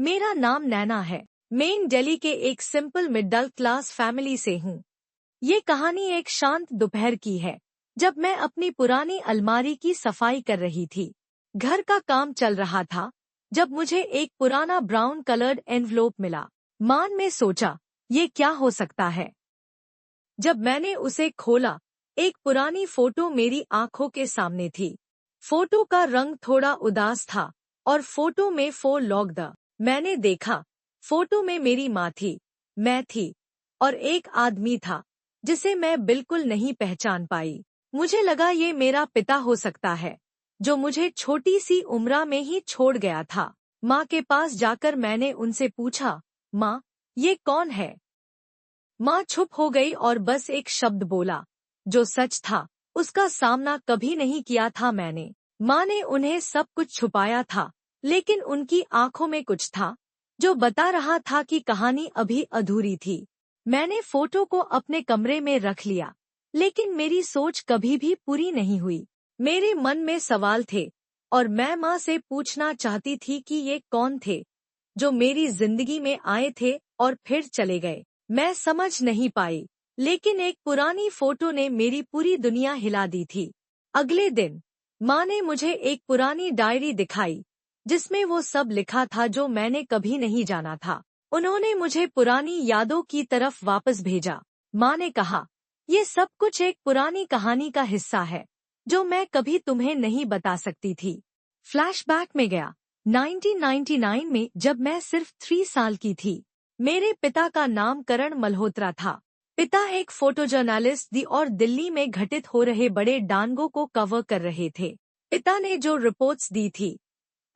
मेरा नाम नैना है। मैं दिल्ली के एक सिंपल मिडिल क्लास फैमिली से हूँ। ये कहानी एक शांत दोपहर की है, जब मैं अपनी पुरानी अलमारी की सफाई कर रही थी। घर का काम चल रहा था, जब मुझे एक पुराना ब्राउन कलर्ड एनवलप मिला। मान में सोचा, ये क्या हो सकता है? जब मैंने उसे खोला, एक पुरानी फोटो मेरी आंखों के सामने थी। फोटो का रंग थोड़ा उदास था और फोटो में फोर लॉग द। मैंने देखा, फोटो में मेरी माँ थी, मैं थी और एक आदमी था जिसे मैं बिल्कुल नहीं पहचान पाई। मुझे लगा ये मेरा पिता हो सकता है, जो मुझे छोटी सी उम्र में ही छोड़ गया था। माँ के पास जाकर मैंने उनसे पूछा, माँ, ये कौन है? माँ चुप हो गई और बस एक शब्द बोला, जो सच था। उसका सामना कभी नहीं किया था मैंने। माँ ने उन्हें सब कुछ छुपाया था, लेकिन उनकी आंखों में कुछ था जो बता रहा था कि कहानी अभी अधूरी थी। मैंने फोटो को अपने कमरे में रख लिया, लेकिन मेरी सोच कभी भी पूरी नहीं हुई। मेरे मन में सवाल थे और मैं माँ से पूछना चाहती थी कि ये कौन थे जो मेरी जिंदगी में आए थे और फिर चले गए। मैं समझ नहीं पाई, लेकिन एक पुरानी फोटो ने मेरी पूरी दुनिया हिला दी थी। अगले दिन माँ ने मुझे एक पुरानी डायरी दिखाई, जिसमें वो सब लिखा था जो मैंने कभी नहीं जाना था। उन्होंने मुझे पुरानी यादों की तरफ वापस भेजा। माँ ने कहा, ये सब कुछ एक पुरानी कहानी का हिस्सा है, जो मैं कभी तुम्हें नहीं बता सकती थी। फ्लैशबैक में गया। 1999 में, जब मैं सिर्फ 3 साल की थी। मेरे पिता का नाम करण मल्होत्रा था। पिता एक फोटो जर्नलिस्ट थी और दिल्ली में घटित हो रहे बड़े डांगों को कवर कर रहे थे। पिता ने जो रिपोर्ट्स दी थी,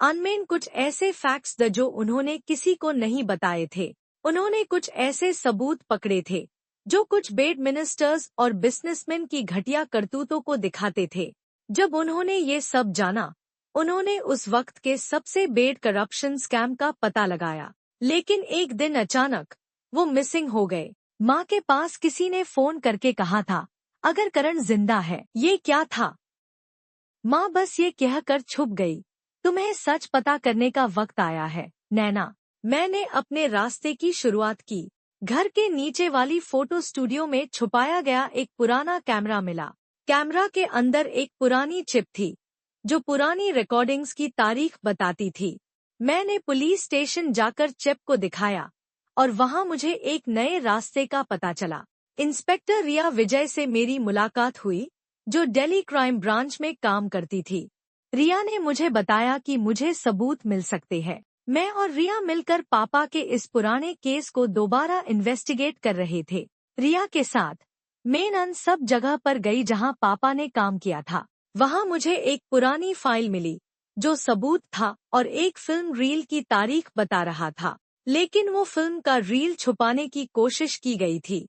अनमेन कुछ ऐसे फैक्ट्स द जो उन्होंने किसी को नहीं बताए थे। उन्होंने कुछ ऐसे सबूत पकड़े थे जो कुछ बेड मिनिस्टर्स और बिजनेसमैन की घटिया करतूतों को दिखाते थे। जब उन्होंने ये सब जाना, उन्होंने उस वक्त के सबसे बेड करप्शन स्कैम का पता लगाया। लेकिन एक दिन अचानक वो मिसिंग हो गए। माँ के पास किसी ने फोन करके कहा था, अगर करण जिंदा है। ये क्या था? माँ बस ये कहकर छुप गई। तुम्हें सच पता करने का वक्त आया है, नैना। मैंने अपने रास्ते की शुरुआत की। घर के नीचे वाली फोटो स्टूडियो में छुपाया गया एक पुराना कैमरा मिला। कैमरा के अंदर एक पुरानी चिप थी, जो पुरानी रिकॉर्डिंग्स की तारीख बताती थी। मैंने पुलिस स्टेशन जाकर चिप को दिखाया और वहां मुझे एक नए रास्ते का पता चला। इंस्पेक्टर रिया विजय से मेरी मुलाकात हुई, जो दिल्ली क्राइम ब्रांच में काम करती थी। रिया ने मुझे बताया कि मुझे सबूत मिल सकते हैं। मैं और रिया मिलकर पापा के इस पुराने केस को दोबारा इन्वेस्टिगेट कर रहे थे। रिया के साथ मैं उन सब जगह पर गई जहां पापा ने काम किया था। वहां मुझे एक पुरानी फाइल मिली, जो सबूत था और एक फिल्म रील की तारीख बता रहा था। लेकिन वो फिल्म का रील छुपाने की कोशिश की गई थी।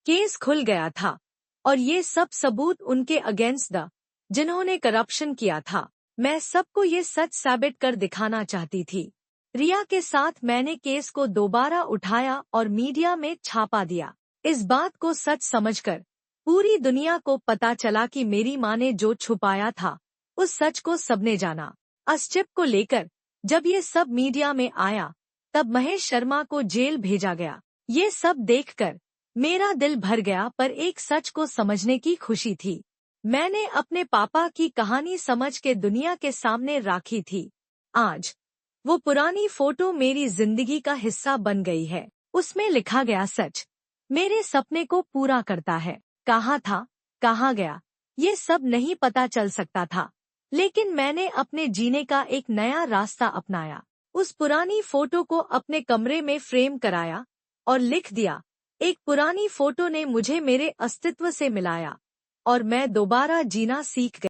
केस खुल गया था और ये सब सबूत उनके अगेंस्ट द, जिन्होंने करप्शन किया था। मैं सबको ये सच साबित कर दिखाना चाहती थी। रिया के साथ मैंने केस को दोबारा उठाया और मीडिया में छापा दिया। इस बात को सच समझकर पूरी दुनिया को पता चला कि मेरी माँ ने जो छुपाया था, उस सच को सबने जाना। इस चिप को लेकर जब ये सब मीडिया में आया, तब महेश शर्मा को जेल भेजा गया। ये सब देखकर मेरा दिल भर गया, पर एक सच को समझने की खुशी थी। मैंने अपने पापा की कहानी समझ के दुनिया के सामने रखी थी। आज वो पुरानी फोटो मेरी जिंदगी का हिस्सा बन गई है। उसमें लिखा गया सच मेरे सपने को पूरा करता है। कहाँ था, कहाँ गया, ये सब नहीं पता चल सकता था, लेकिन मैंने अपने जीने का एक नया रास्ता अपनाया। उस पुरानी फोटो को अपने कमरे में फ्रेम कराया और लिख दिया, एक पुरानी फोटो ने मुझे मेरे अस्तित्व से मिलाया और मैं दोबारा जीना सीख गई।